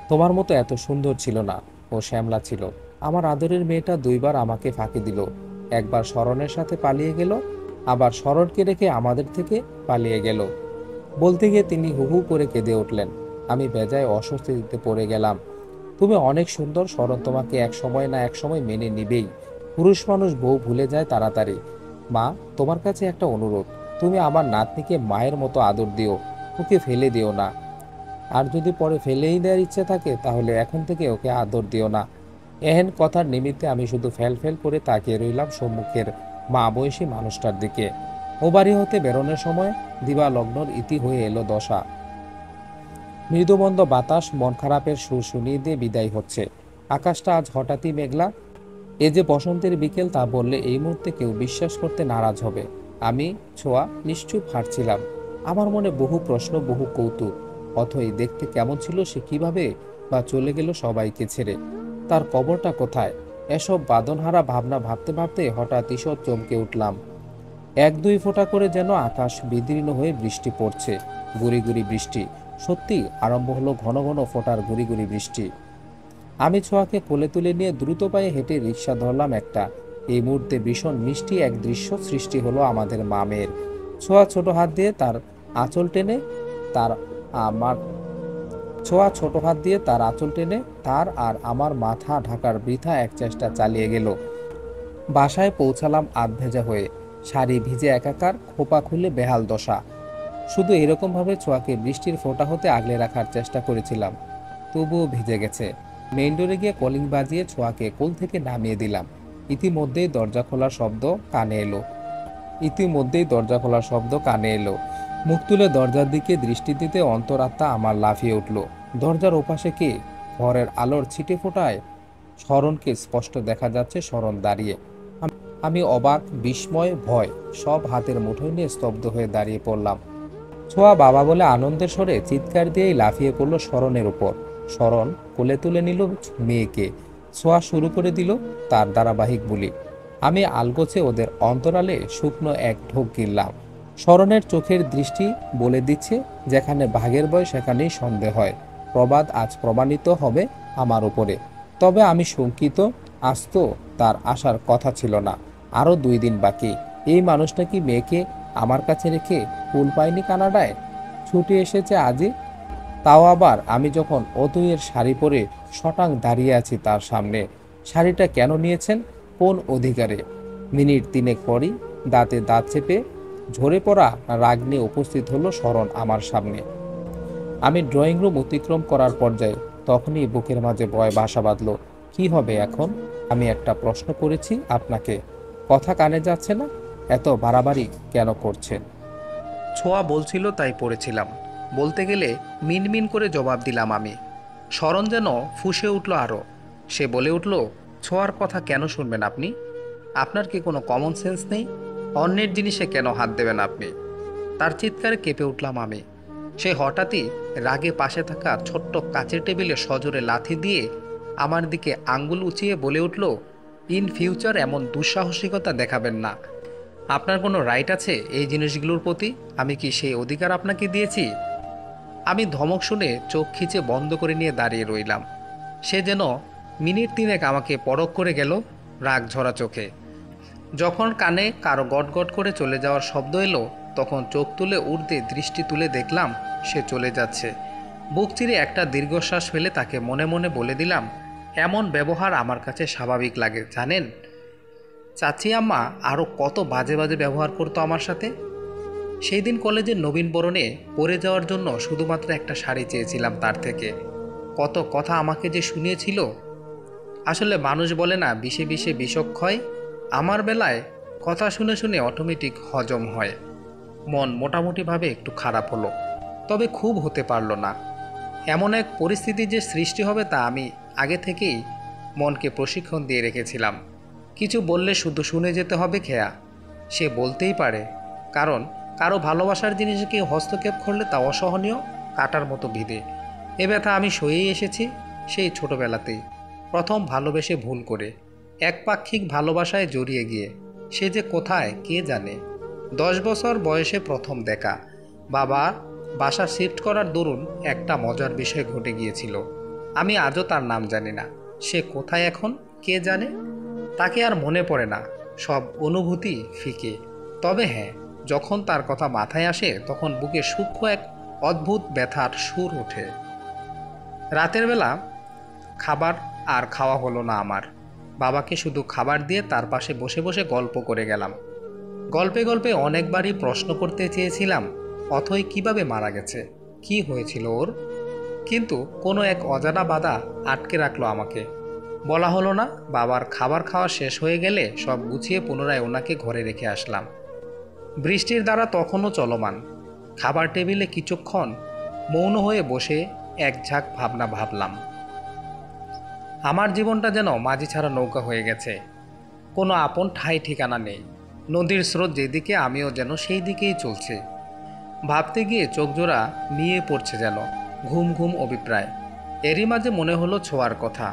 তোমার মতো এত সুন্দর ছিল না, ও শ্যামলা ছিল। আমার আদরের মেয়েটা দুইবার আমাকে ফাঁকি দিল। একবার শরণের সাথে পালিয়ে গেল, আবার শরণকে রেখে আমাদের থেকে পালিয়ে গেল। বলতে গিয়ে তিনি হু হু করে কেঁদে উঠলেন। আমি বেজায় অস্বস্তিতে পড়ে গেলাম। তুমি অনেক সুন্দর, শরণ তোমাকে এক সময় না এক সময় মেনে নিবেই। পুরুষ মানুষ বউ ভুলে যায় তাড়াতাড়ি। মা, তোমার কাছে একটা অনুরোধ, তুমি আমার নাতনিকে মায়ের মতো আদর দিও, ওকে ফেলে দিও না। আর যদি পরে ফেলেই দেওয়ার ইচ্ছে থাকে তাহলে এখন থেকে ওকে আদর দিও না। এহেন কথার নিমিত্তে আমি শুধু ফেল ফেল করে তাকিয়ে রইলাম সম্মুখের মা বয়সী মানুষটার দিকে। ও বাড়ি হতে বেরোনোর সময় দিবা লগ্নর ইতি হয়ে এলো দশা। মৃদুমন্দ বাতাস মন খারাপের সুর শুনিয়ে দিয়ে বিদায় হচ্ছে। আকাশটা আজ হঠাৎই মেঘলা। এ যে বসন্তের বিকেল তা বললে এই মুহূর্তে কেউ বিশ্বাস করতে নারাজ হবে। আমি ছোঁয়া নিশ্চুপ হাঁটছিলাম। আমার মনে বহু প্রশ্ন, বহু কৌতুক। অথই দেখতে কেমন ছিল, সে কিভাবে বা চলে গেল সবাইকে ছেড়ে? তার কবরটা কোথায়? এসব বাঁধনহারা ভাবনা ভাবতে ভাবতে হঠাৎ ঈষৎ চমকে উঠলাম। এক দুই ফোঁটা করে যেন আকাশ বিদীর্ণ হয়ে বৃষ্টি পড়ছে। গুড়ি গুড়ি বৃষ্টি। সত্যি আরম্ভ হলো ঘন ঘন ফোঁটার গুড়ি গুড়ি বৃষ্টি। আমি ছোঁয়াকে কোলে তুলে নিয়ে দ্রুত পায়ে হেঁটে রিক্সা ধরলাম একটা। এই মুহূর্তে ভীষণ মিষ্টি এক দৃশ্য সৃষ্টি হলো আমাদের মামের। ছোঁয়া ছোট হাত দিয়ে তার আঁচল টেনে তার আমার ছোঁয়া ছোট হাত দিয়ে তার আঁচল টেনে তার আর আমার মাথা ঢাকার বৃথা এক চেষ্টা চালিয়ে গেল। বাসায় পৌঁছালাম আধ ভেজা হয়ে, শাড়ি ভিজে একাকার, খোপা খুলে বেহাল দশা। শুধু এরকমভাবে ছোঁয়াকে বৃষ্টির ফোঁটা হতে আগলে রাখার চেষ্টা করেছিলাম, তবুও ভিজে গেছে। মেইন ডোরে গিয়ে কলিং বাজিয়ে ছোঁয়াকে কোল থেকে নামিয়ে দিলাম। ইতিমধ্যেই দরজা খোলার শব্দ কানে এলো ইতিমধ্যেই দরজা খোলার শব্দ কানে এলো। মুখ তুলে দরজার দিকে দৃষ্টি দিতে অন্তরাত্মা আমার লাফিয়ে উঠল। দরজার ওপাশে কে? ঘরের আলোর ছিটে ফোটায় শরণকে স্পষ্ট দেখা যাচ্ছে। শরণ দাঁড়িয়ে। আমি অবাক, বিস্ময়, ভয় সব হাতের মুঠোয় নিয়ে স্তব্ধ হয়ে দাঁড়িয়ে পড়লাম। ছোঁয়া বাবা বলে আনন্দের স্বরে চিৎকার দিয়েই লাফিয়ে পড়ল শরণের উপর। শরণ কোলে তুলে নিল মেয়েকে। ছোঁয়া শুরু করে দিল তার ধারাবাহিক বুলি। আমি আলগোছে ওদের অন্তরালে শুকনো এক ঢোক গিললাম। শরণের চোখের দৃষ্টি বলে দিচ্ছে, যেখানে ভাগের বয় সেখানেই সন্দেহ হয়। প্রবাদ আজ প্রমাণিত হবে আমার উপরে। তবে আমি শঙ্কিত। আজ তো তার আসার কথা ছিল না। আরও 2 দিন বাকি। এই মানুষটা কি মেয়েকে আমার কাছে রেখে কুল পায়নি কানাডায়, ছুটে এসেছে আজই? তাও আবার আমি যখন অতুইয়ের শাড়ি পরে শটাং দাঁড়িয়ে আছি তার সামনে। শাড়িটা কেন নিয়েছেন? কোন অধিকারে? মিনিট 3 পরই দাঁতে দাঁত চেপে ঝরে পড়া রাগ নিয়ে উপস্থিত হলো শরণ আমার সামনে। আমি ড্রয়িং রুম অতিক্রম করার পর্যায়ে তখনই বুকের মাঝে ভয় বাসা বাঁধল। কি হবে এখন? আমি একটা প্রশ্ন করেছি আপনাকে, কথা কানে যাচ্ছে না? এত বাড়াবাড়ি কেন করছেন? ছোঁয়া বলছিল তাই পড়েছিলাম। বলতে গেলে মিনমিন করে জবাব দিলাম আমি। শরণ যেন ফুঁসে উঠল আরও। সে বলে উঠল, ছোঁয়ার কথা কেন শুনবেন আপনি? আপনার কি কোনো কমন সেন্স নেই? অন্যের জিনিসে কেন হাত দেবেন আপনি? তার চিৎকারে কেঁপে উঠলাম আমি। সে হঠাৎই রাগে পাশে থাকা ছোট্ট কাচের টেবিলে সজোরে লাথি দিয়ে আমার দিকে আঙ্গুল উঁচিয়ে বলে উঠল, ইন ফিউচার এমন দুঃসাহসিকতা দেখাবেন না। আপনার কোনো রাইট আছে এই জিনিসগুলোর প্রতি? আমি কি সেই অধিকার আপনাকে দিয়েছি? আমি ধমক শুনে চোখ খিচে বন্ধ করে নিয়ে দাঁড়িয়ে রইলাম। সে যেন মিনিট 3 আমাকে পরখ করে গেল রাগ ঝরা চোখে। যখন কানে কারো গটগট করে চলে যাওয়ার শব্দ এলো, তখন চোখ তুলে ঊর্ধ্বে দৃষ্টি তুলে দেখলাম সে চলে যাচ্ছে। বুক চিরে একটা দীর্ঘশ্বাস ফেলে তাকে মনে মনে বলে দিলাম, এমন ব্যবহার আমার কাছে স্বাভাবিক লাগে জানেন? চাচি আম্মা আরও কত বাজে বাজে ব্যবহার করতো আমার সাথে। সেই দিন কলেজের নবীনবরণে পরে যাওয়ার জন্য শুধুমাত্র একটা শাড়ি চেয়েছিলাম তার থেকে। কত কথা আমাকে যে শুনিয়েছিল। আসলে মানুষ বলে না, বিষে বিষে বিষক্ষয়। আমার বেলায় কথা শুনে শুনে অটোমেটিক হজম হয়। মন মোটামুটিভাবে একটু খারাপ হলো, তবে খুব হতে পারল না। এমন এক পরিস্থিতি যে সৃষ্টি হবে তা আমি আগে থেকেই মনকে প্রশিক্ষণ দিয়ে রেখেছিলাম। কিছু বললে শুধু শুনে যেতে হবে খেয়া। সে বলতেই পারে, কারণ কারো ভালোবাসার জিনিসে কেউ হস্তক্ষেপ করলে তা অসহনীয়, কাটার মতো বিধে। এ ব্যথা আমি সয়েই এসেছি সেই ছোটবেলাতেই, প্রথম ভালোবেসে ভুল করে, একপাক্ষিক ভালোবাসায় জড়িয়ে গিয়ে। সে যে কোথায় কে জানে। 10 বছর বয়সে প্রথম দেখা। বাবা বাসা শিফট করার দরুন একটা মজার বিষয় ঘটে গিয়েছিল। আমি আজও তার নাম জানি না। সে কোথায় এখন কে জানে। তাকে আর মনে পড়ে না। সব অনুভূতি ফিকে। তবে হ্যাঁ, যখন তার কথা মাথায় আসে তখন বুকে সূক্ষ্ম এক অদ্ভুত ব্যথার সুর ওঠে। রাতের বেলা খাবার আর খাওয়া হলো না আমার। বাবাকে শুধু খাবার দিয়ে তার পাশে বসে বসে গল্প করে গেলাম। গল্পে গল্পে অনেকবারই প্রশ্ন করতে চেয়েছিলাম, অথই কিভাবে মারা গেছে, কি হয়েছিল ওর। কিন্তু কোনো এক অজানা বাধা আটকে রাখলো আমাকে। বলা হলো না। বাবার খাবার খাওয়া শেষ হয়ে গেলে সব গুছিয়ে পুনরায় ওনাকে ঘরে রেখে আসলাম। বৃষ্টির দ্বারা তখনও চলমান। খাবার টেবিলে কিছুক্ষণ মৌন হয়ে বসে এক ঝাঁক ভাবনা ভাবলাম। আমার জীবনটা যেন মাঝি ছাড়া নৌকা হয়ে গেছে। কোনো আপন ঠাঁই ঠিকানা নেই। নদীর স্রোত যেদিকে আমিও যেন সেই দিকেই চলছে। ভাবতে গিয়ে চোখজোড়া নিয়ে পড়ছে যেন ঘুম ঘুম অভিপ্রায়। এরই মাঝে মনে হলো ছোঁয়ার কথা।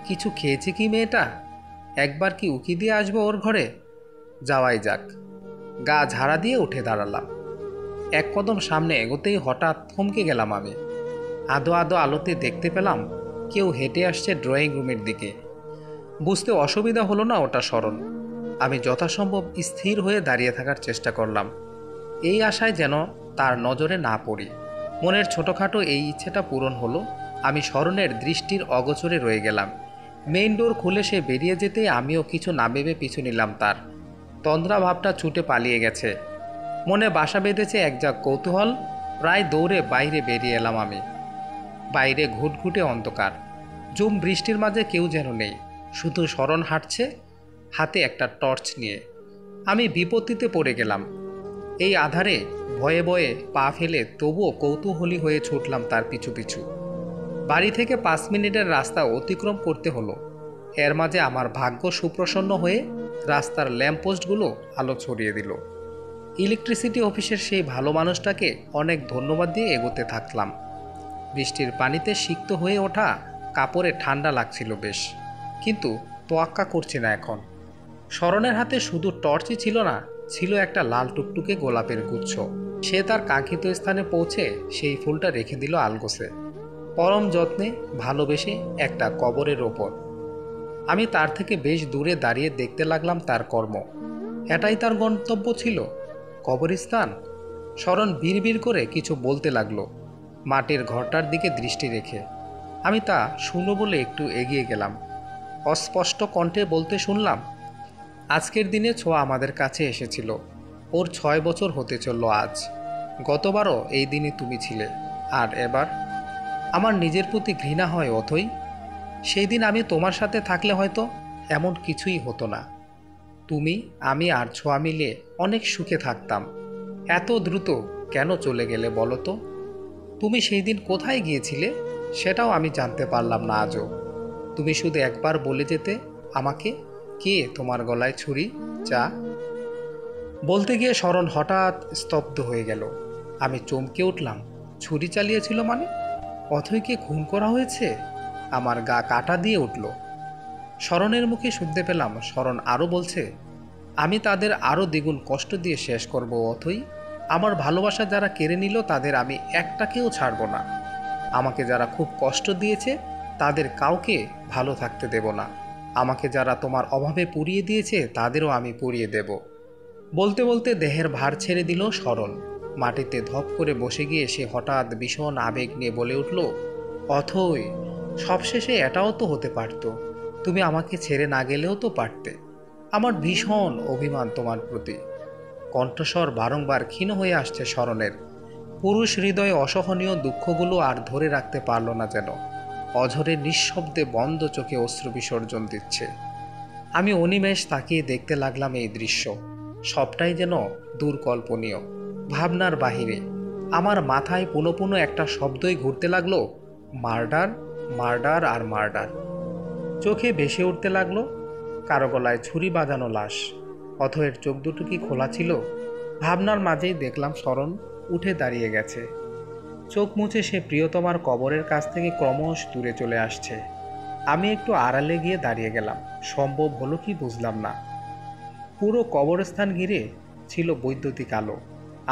কিছু খেয়েছে কি মেয়েটা? একবার কি উকি দিয়ে আসবো ওর ঘরে? যাওয়াই যাক। গা ঝাড়া দিয়ে উঠে দাঁড়ালাম। এক কদম সামনে এগোতেই হঠাৎ থমকে গেলাম আমি। আদো আদো আলোতে দেখতে পেলাম কেউ হেঁটে আসছে ড্রয়িং রুমের দিকে। বুঝতে অসুবিধা হলো না ওটা শরণ। আমি যথাসম্ভব স্থির হয়ে দাঁড়িয়ে থাকার চেষ্টা করলাম, এই আশায় যেন তার নজরে না পড়ি। মনের ছোটোখাটো এই ইচ্ছেটা পূরণ হলো। আমি শরণের দৃষ্টির অগোচরে রয়ে গেলাম। মেইন ডোর খুলে সে বেরিয়ে যেতেই আমিও কিছু না ভেবে পিছু নিলাম তার। তন্দ্রা ভাবটা ছুটে পালিয়ে গেছে। মনে বাসা বেঁধেছে একঝাঁক কৌতূহল। প্রায় দৌড়ে বাইরে বেরিয়ে এলাম আমি। বাইরে ঘুটঘুটে অন্ধকার। ঝুম বৃষ্টির মাঝে কেউ যেন নেই, শুধু শরণ হাঁটছে হাতে একটা টর্চ নিয়ে। আমি বিপত্তিতে পড়ে গেলাম। এই আধারে ভয়ে ভয়ে পা ফেলে তবুও কৌতূহলী হয়ে ছুটলাম তার পিছু পিছু। বাড়ি থেকে 5 মিনিটের রাস্তা অতিক্রম করতে হলো। এর মাঝে আমার ভাগ্য সুপ্রসন্ন হয়ে রাস্তার ল্যাম্পপোস্টগুলো আলো ছড়িয়ে দিল। ইলেকট্রিসিটি অফিসের সেই ভালো মানুষটাকে অনেক ধন্যবাদ দিয়ে এগোতে থাকলাম। বৃষ্টির পানিতে সিক্ত হয়ে ওঠা কাপড়ে ঠান্ডা লাগছিল বেশ, কিন্তু তোয়াক্কা করছি না এখন। শরণের হাতে শুধু টর্চই ছিল না, ছিল একটা লাল টুকটুকে গোলাপের গুচ্ছ। সে তার কাঙ্ক্ষিত স্থানে পৌঁছে সেই ফুলটা রেখে দিল আলগোছে, পরম যত্নে ভালোবেসে একটা কবরের ওপর। আমি তার থেকে বেশ দূরে দাঁড়িয়ে দেখতে লাগলাম তার কর্ম। এটাই তার গন্তব্য ছিল, কবরস্থান। শরণ বিড়বিড় করে কিছু বলতে লাগলো, মাটির ঘরটার দিকে দৃষ্টি রেখে। আমি তা শুনো বলে একটু এগিয়ে গেলাম। অস্পষ্ট কণ্ঠে বলতে শুনলাম, আজকের দিনে ছোঁয়া আমাদের কাছে এসেছিল। ওর 6 বছর হতে চলল আজ। গতবারও এই দিনই তুমি ছিলে, আর এবার আমার নিজের প্রতি ঘৃণা হয় অথই। সেই দিন আমি তোমার সাথে থাকলে হয়তো এমন কিছুই হতো না। তুমি, আমি আর ছোঁয়া মিলে অনেক সুখে থাকতাম। এত দ্রুত কেন চলে গেলে বলো তো? তুমি সেই দিন কোথায় গিয়েছিলে সেটাও আমি জানতে পারলাম না আজও। তুমি শুধু একবার বলে যেতে আমাকে, কে তোমার গলায় ছুরি? চা। বলতে গিয়ে শরণ হঠাৎ স্তব্ধ হয়ে গেল। আমি চমকে উঠলাম। ছুরি চালিয়েছিল মানে? অথৈকে খুন করা হয়েছে? আমার গা কাটা দিয়ে উঠল। শরণের মুখে শুনতে পেলাম শরণ আরও বলছে, আমি তাদের আরও দ্বিগুণ কষ্ট দিয়ে শেষ করব অথই। আমার ভালোবাসা যারা কেড়ে নিল তাদের আমি একটাকেও ছাড়ব না। আমাকে যারা খুব কষ্ট দিয়েছে তাদের কাউকে ভালো থাকতে দেব না। আমাকে যারা তোমার অভাবে পুড়িয়ে দিয়েছে তাদেরও আমি পুড়িয়ে দেব। বলতে বলতে দেহের ভার ছেড়ে দিল শরণ। মাটিতে ধপ করে বসে গিয়ে সে হঠাৎ ভীষণ আবেগ নিয়ে বলে উঠল, অথই, সবশেষে এটাও তো হতে পারত, তুমি আমাকে ছেড়ে না গেলেও তো পারতে। আমার ভীষণ অভিমান তোমার প্রতি। কণ্ঠস্বর বারংবার ক্ষীণ হয়ে আসছে শরণের। পুরুষ হৃদয়ে অসহনীয় দুঃখগুলো আর ধরে রাখতে পারল না যেন। অঝরে নিঃশব্দে বন্ধ চোখে অশ্রু বিসর্জন দিচ্ছে। আমি অনিমেষ তাকিয়ে দেখতে লাগলাম এই দৃশ্য। সবটাই যেন দুর্কল্পনীয়, ভাবনার বাহিরে। আমার মাথায় পুনঃ পুনঃ একটা শব্দই ঘুরতে লাগলো, মার্ডার, মার্ডার আর মার্ডার। চোখে ভেসে উঠতে লাগলো কারো গলায় ছুরি বাজানো লাশ। অথয়ের চোখ দুটো কি খোলা ছিল? ভাবনার মাঝেই দেখলাম শরণ উঠে দাঁড়িয়ে গেছে। চোখ মুছে সে প্রিয়তমার কবরের কাছ থেকে ক্রমশ দূরে চলে আসছে। আমি একটু আড়ালে গিয়ে দাঁড়িয়ে গেলাম। সম্ভব হলো কি বুঝলাম না। পুরো কবরস্থান ঘিরে ছিল বৈদ্যুতিক আলো।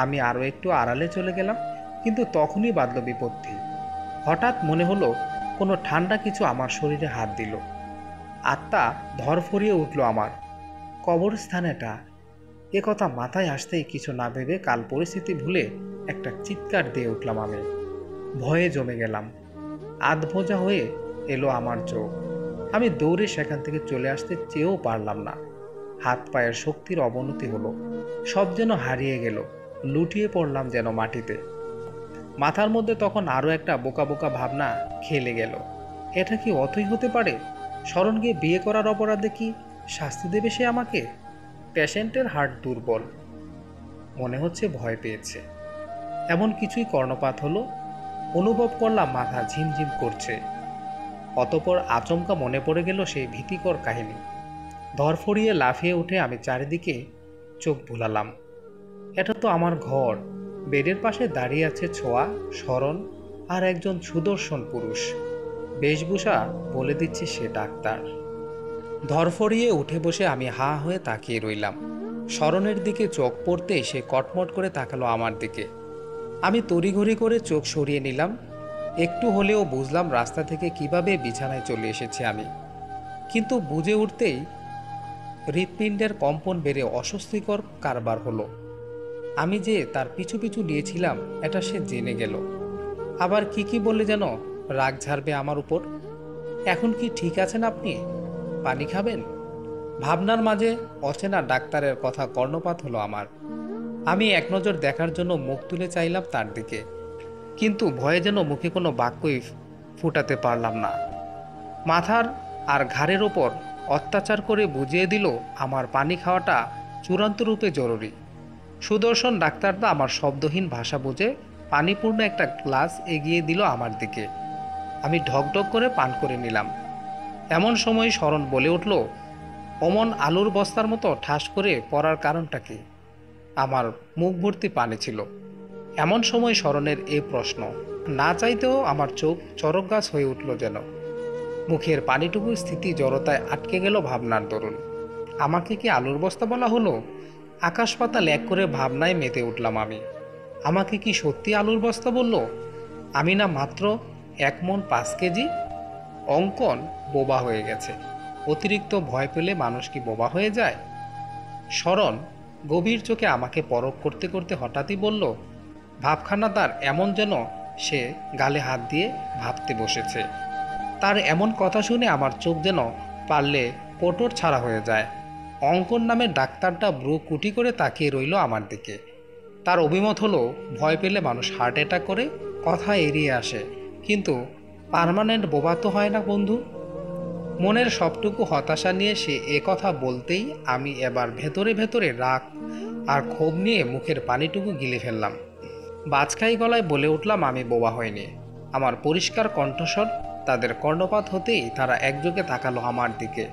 আমি আরও একটু আড়ালে চলে গেলাম, কিন্তু তখনই বাধল বিপত্তি। হঠাৎ মনে হলো কোনো ঠান্ডা কিছু আমার শরীরে হাত দিল। আত্মা ধরফরিয়ে উঠল আমার। কবরস্থান এটা, এ কথা মাথায় আসতেই কিছু না ভেবে কাল পরিস্থিতি ভুলে একটা চিৎকার দিয়ে উঠলাম আমি। ভয়ে জমে গেলাম। আধভোজা হয়ে এলো আমার চোখ। আমি দৌড়ে সেখান থেকে চলে আসতে চেয়েও পারলাম না। হাত পায়ের শক্তির অবনতি হলো, সব যেন হারিয়ে গেল। লুটিয়ে পড়লাম যেন মাটিতে। মাথার মধ্যে তখন আরও একটা বোকা বোকা ভাবনা খেলে গেল। এটা কি অথই হতে পারে? শরণকে বিয়ে করার অপরাধে কি শাস্তি দেবে সে আমাকে? পেশেন্টের হার্ট দুর্বল, মনে হচ্ছে ভয় পেয়েছে। এমন কিছুই কর্ণপাত হলো। অনুভব করলাম মাথা ঝিমঝিম করছে। অতঃপর আচমকা মনে পড়ে গেল সেই ভীতিকর কাহিনী। ধরফড়িয়ে লাফিয়ে উঠে আমি চারিদিকে চোখ বুলালাম। এটা তো আমার ঘর। বেডের পাশে দাঁড়িয়ে আছে ছোঁয়া, শরণ আর একজন সুদর্শন পুরুষ। বেশভূষা বলে দিচ্ছে সে ডাক্তার। ধরফড়িয়ে উঠে বসে আমি হা হয়ে তাকিয়ে রইলাম। শরণের দিকে চোখ পড়তে সে কটমট করে তাকালো আমার দিকে। আমি তড়িঘড়ি করে চোখ সরিয়ে নিলাম। একটু হলেও বুঝলাম রাস্তা থেকে কিভাবে বিছানায় চলে এসেছি আমি, কিন্তু বুঝে উঠতেই হৃৎপিণ্ডের কম্পন বেড়ে অস্বস্তিকর কারবার হলো। আমি যে তার পিছু পিছু নিয়েছিলাম এটা সে জেনে গেল। আবার কি কি বললে যেন রাগ ঝাড়বে আমার উপর। এখন কি ঠিক আছেন আপনি? পানি খাবেন? ভাবনার মাঝে অচেনা ডাক্তারের কথা কর্ণপাত হলো আমার। আমি এক নজর দেখার জন্য মুখ তুলে চাইলাম তার দিকে, কিন্তু ভয়ে যেন মুখে কোনো বাক্যই ফুটাতে পারলাম না। মাথার আর ঘাড়ের ওপর অত্যাচার করে বুঝিয়ে দিল আমার পানি খাওয়াটা চূড়ান্ত রূপে জরুরি। সুদর্শন ডাক্তারটা আমার শব্দহীন ভাষা বুঝে পানিপূর্ণ একটা গ্লাস এগিয়ে দিল আমার দিকে। আমি ঢকঢক করে পান করে নিলাম। এমন সময় শরণ বলে উঠল, অমন আলুর বস্তার মতো ঠাস করে পড়ার কারণটা কি? আমার মুখ ভর্তি পানি ছিল। এমন সময় শরণের এই প্রশ্ন না চাইতেও আমার চোখ চরক গাছ হয়ে উঠল যেন। মুখের পানিটুকুর স্থিতি জড়তায় আটকে গেল ভাবনার দরুন। আমাকে কি আলুর বস্তা বলা হলো? আকাশ পাতাল এক করে ভাবনায় মেতে উঠলাম আমি। আমাকে কি সত্যি আলুর বস্তা বলল? আমি না মাত্র 1 মণ 5 কেজি? অঙ্কন বোবা হয়ে গেছে। অতিরিক্ত ভয় পেলে মানুষ কি বোবা হয়ে যায়? শরণ গভীর চোখে আমাকে পরখ করতে করতে হঠাৎই বলল, ভাবখানা তার এমন যেন সে গালে হাত দিয়ে ভাবতে বসেছে। তার এমন কথা শুনে আমার চোখ যেন পারলে পটর ছাড়া হয়ে যায়। অঙ্কন নামের ডাক্তারটা ব্রু কুটি করে তাকিয়ে রইল আমার দিকে। তার অভিমত হলো, ভয় পেলে মানুষ হার্ট অ্যাটাক করে, কথা এড়িয়ে আসে, কিন্তু পার্মানেন্ট বোবা তো হয় না বন্ধু। মনের সবটুকু হতাশা নিয়ে সে কথা বলতেই আমি এবার ভেতরে ভেতরে রাগ আর ক্ষোভ নিয়ে মুখের পানিটুকু গিলে ফেললাম। বাজখাই গলায় বলে উঠলাম, আমি বোবা হইনি। আমার পরিষ্কার কণ্ঠস্বর তাদের কর্ণপাত হতেই তারা একযোগে তাকালো আমার দিকে।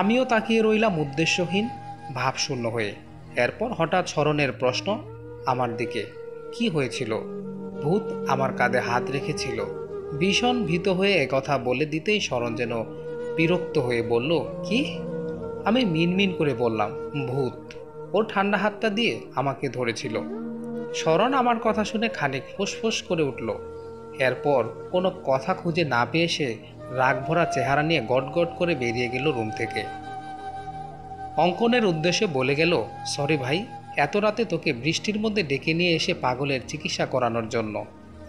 আমিও তাকিয়ে রইলাম উদ্দেশ্যহীন ভাবশূন্য হয়ে। এরপর হঠাৎ স্মরণের প্রশ্ন আমার দিকে, কি হয়েছিল? ভূত আমার কাঁধে হাত রেখেছিল। ভীষণ ভীত হয়ে একথা বলে দিতেই স্মরণ যেন বিরক্ত হয়ে বলল, কি? আমি মিনমিন করে বললাম, ভূত। ওর ঠান্ডা হাতটা দিয়ে আমাকে ধরেছিল। স্মরণ আমার কথা শুনে খানিক ফুসফুস করে উঠল। এরপর কোনো কথা খুঁজে না পেয়ে সে রাগ ভরা চেহারা নিয়ে গটগট করে বেরিয়ে গেল রুম থেকে। অঙ্কনের উদ্দেশ্যে বলে গেল, সরি ভাই, এত রাতে তোকে বৃষ্টির মধ্যে ডেকে নিয়ে এসে পাগলের চিকিৎসা করানোর জন্য।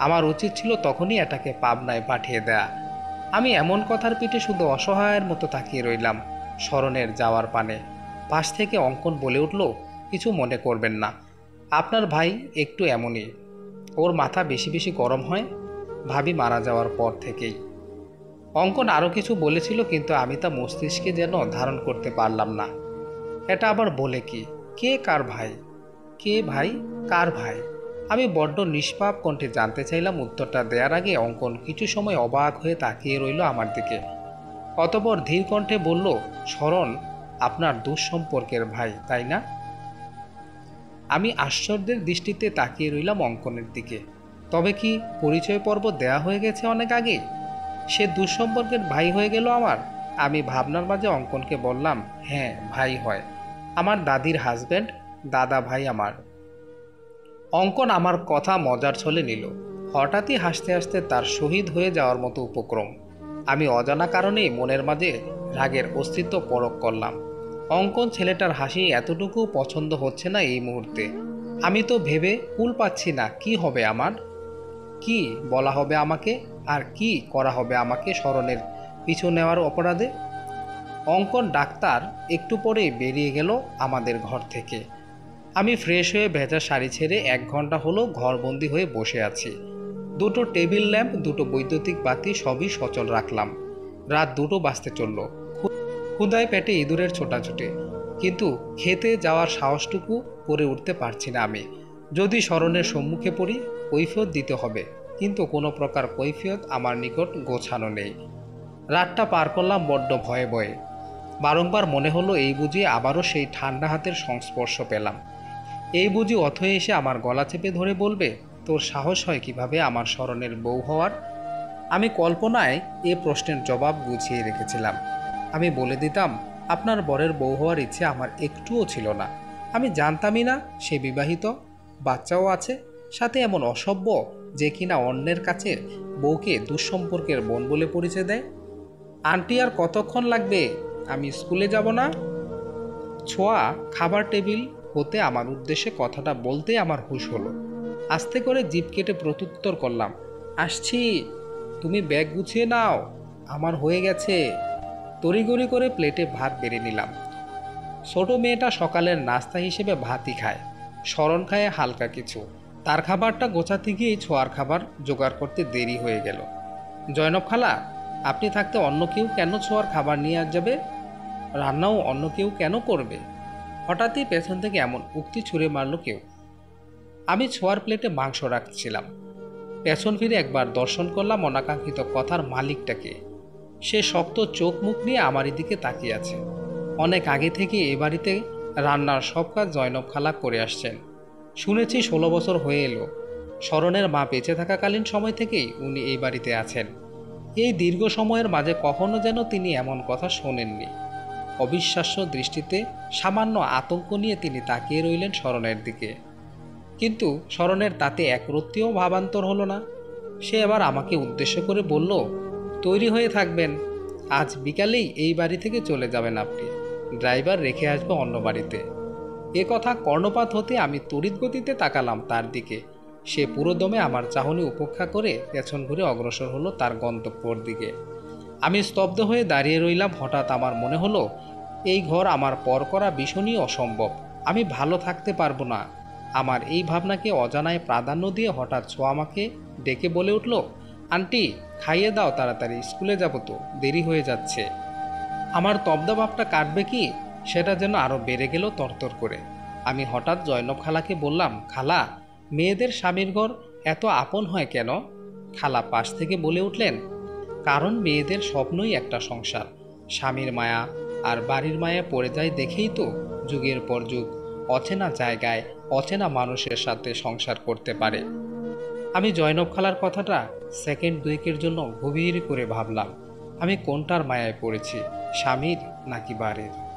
আমার উচিত ছিল তখনই এটাকে পাবনায় পাঠিয়ে দেয়া। আমি এমন কথার পিঠে শুধু অসহায়ের মতো তাকিয়ে রইলাম স্মরণের যাওয়ার পানে। পাশ থেকে অঙ্কন বলে উঠল, কিছু মনে করবেন না, আপনার ভাই একটু এমনই, ওর মাথা বেশি বেশি গরম হয় ভাবি মারা যাওয়ার পর থেকেই। অঙ্কন আরও কিছু বলেছিল, কিন্তু আমি তা মস্তিষ্কে যেন ধারণ করতে পারলাম না। এটা আবার বলে কি? কে কার ভাই? কে ভাই? কার ভাই? আমি বড্ড নিষ্পাপ কণ্ঠে জানতে চাইলাম। উত্তরটা দেওয়ার আগে অঙ্কন কিছু সময় অবাক হয়ে তাকিয়ে রইল আমার দিকে। অতঃপর ধীর কণ্ঠে বলল, শরণ আপনার দুঃসম্পর্কের ভাই, তাই না? আমি আশ্চর্যের দৃষ্টিতে তাকিয়ে রইলাম অঙ্কনের দিকে। তবে কি পরিচয় পর্ব দেয়া হয়ে গেছে অনেক আগে? সে দুঃসম্পর্কের ভাই হয়ে গেল আমার? আমি ভাবনার মাঝে অঙ্কনকে বললাম, হ্যাঁ ভাই হয়, আমার দাদির হাজব্যান্ড, দাদা ভাই আমার। অঙ্কন আমার কথা মজার ছলে নিল। হঠাৎই হাসতে হাসতে তার শহীদ হয়ে যাওয়ার মতো উপক্রম। আমি অজানা কারণেই মনের মাঝে রাগের অস্তিত্ব পরখ করলাম। অঙ্কন ছেলেটার হাসি এতটুকু পছন্দ হচ্ছে না এই মুহূর্তে। আমি তো ভেবে কুল পাচ্ছি না, কি হবে আমার? কি বলা হবে আমাকে, আর কি করা হবে আমাকে স্মরণের পিছু নেওয়ার অপরাধে? অঙ্কন ডাক্তার একটু পরেই বেরিয়ে গেল আমাদের ঘর থেকে। আমি ফ্রেশ হয়ে ভেজা শাড়ি ছেড়ে 1 ঘন্টা হলো ঘরবন্দি হয়ে বসে আছি। দুটো টেবিল ল্যাম্প, দুটো বৈদ্যুতিক বাতি সবই সচল রাখলাম। রাত 2টো বাজতে চলল। ক্ষুধায় পেটে ইঁদুরের ছোটাছুটি, কিন্তু খেতে যাওয়ার সাহসটুকু করে উঠতে পারছি না আমি। যদি স্মরণের সম্মুখে পড়ি, কৈফিয়ত দিতে হবে, কিন্তু কোনো প্রকার কৈফিয়ত আমার নিকট গোছানো নেই। রাতটা পার করলাম বড্ড ভয়ে ভয়ে। বারংবার মনে হলো, এই বুঝি আবারও সেই ঠান্ডা হাতের সংস্পর্শ পেলাম। এই বুঝি অথয়ে এসে আমার গলা চেপে ধরে বলবে, তোর সাহস হয় কিভাবে আমার স্মরণের বউ হওয়ার? আমি কল্পনায় এ প্রশ্নের জবাব গুছিয়ে রেখেছিলাম। আমি বলে দিতাম, আপনার বরের বউ হওয়ার ইচ্ছে আমার একটুও ছিল না। আমি জানতামই না সে বিবাহিত, বাচ্চাও আছে, সাথে এমন অসভ্য যে কিনা অন্যের কাছে বউকে দুঃসম্পর্কের বোন বলে পরিচয় দেয়। আন্টি আর কতক্ষণ লাগবে? আমি স্কুলে যাব না? ছোঁয়া খাবার টেবিল হতে আমার উদ্দেশ্যে কথাটা বলতে আমার হুঁশ হলো। আস্তে করে জিভ কেটে প্রত্যুত্তর করলাম, আসছি। তুমি ব্যাগ গুছিয়ে নাও, আমার হয়ে গেছে। তড়িঘড়ি করে প্লেটে ভাত বেড়ে নিলাম। ছোট মেয়েটা সকালের নাস্তা হিসেবে ভাতই খায়, শরণ খায় হালকা কিছু। তার খাবারটা গোছাতে গিয়েই ছোঁয়ার খাবার জোগাড় করতে দেরি হয়ে গেল। জয়নব খালা, আপনি থাকতে অন্য কেউ কেন ছোঁয়ার খাবার নিয়ে যাবে? রান্নাও অন্য কেউ কেন করবে? হঠাৎই পেছন থেকে এমন উক্তি ছুঁড়ে মারল কেউ। আমি ছোঁয়ার প্লেটে মাংস রাখছিলাম। পেছন ফিরে একবার দর্শন করলাম অনাকাঙ্ক্ষিত কথার মালিকটাকে। সে শক্ত চোখ মুখ নিয়ে আমারই দিকে তাকিয়ে আছে। অনেক আগে থেকে এ বাড়িতে রান্নার সব কাজ জয়নব খালা করে আসছেন। শুনেছি 16 বছর হয়ে এলো। শরণের মা বেঁচে থাকাকালীন সময় থেকেই উনি এই বাড়িতে আছেন। এই দীর্ঘ সময়ের মাঝে কখনো যেন তিনি এমন কথা শোনেননি। অবিশ্বাস্য দৃষ্টিতে সামান্য আতঙ্ক নিয়ে তিনি তাকিয়ে রইলেন শরণের দিকে। কিন্তু শরণের তাতে একরত্তিও ভাবান্তর হলো না। সে এবার আমাকে উদ্দেশ্য করে বলল, তৈরি হয়ে থাকবেন, আজ বিকালেই এই বাড়ি থেকে চলে যাবেন আপনি। ড্রাইভার রেখে আসবে অন্য বাড়িতে। এ কথা কর্ণপাত হতে আমি তড়িৎ গতিতে তাকালাম তার দিকে। সে পুরোদমে আমার চাহনি উপেক্ষা করে পেছন ঘুরে অগ্রসর হলো তার গন্তব্যর দিকে। আমি স্তব্ধ হয়ে দাঁড়িয়ে রইলাম। হঠাৎ আমার মনে হলো এই ঘর আমার পর করা ভীষণই অসম্ভব। আমি ভালো থাকতে পারবো না। আমার এই ভাবনাকে অজানায় প্রাধান্য দিয়ে হঠাৎ ছোঁয়া আমাকে ডেকে বলে উঠল, আন্টি খাইয়ে দাও তাড়াতাড়ি, স্কুলে যাব তো, দেরি হয়ে যাচ্ছে। আমার তব্দাভাবটা কাটবে কি সেটা যেন আরও বেড়ে গেল তরতর করে। আমি হঠাৎ জয়নব খালাকে বললাম, খালা, মেয়েদের স্বামীর ঘর এত আপন হয় কেন? খালা পাশ থেকে বলে উঠলেন, কারণ মেয়েদের স্বপ্নই একটা সংসার। স্বামীর মায়া আর বাড়ির মায়া পড়ে যায় দেখেই তো যুগের পর যুগ অচেনা জায়গায় অচেনা মানুষের সাথে সংসার করতে পারে। আমি জয়নব খালার কথাটা সেকেন্ড দুয়েকের জন্য গভীর করে ভাবলাম। আমি কোনটার মায়ায় পড়েছি, স্বামীর নাকি বাড়ির?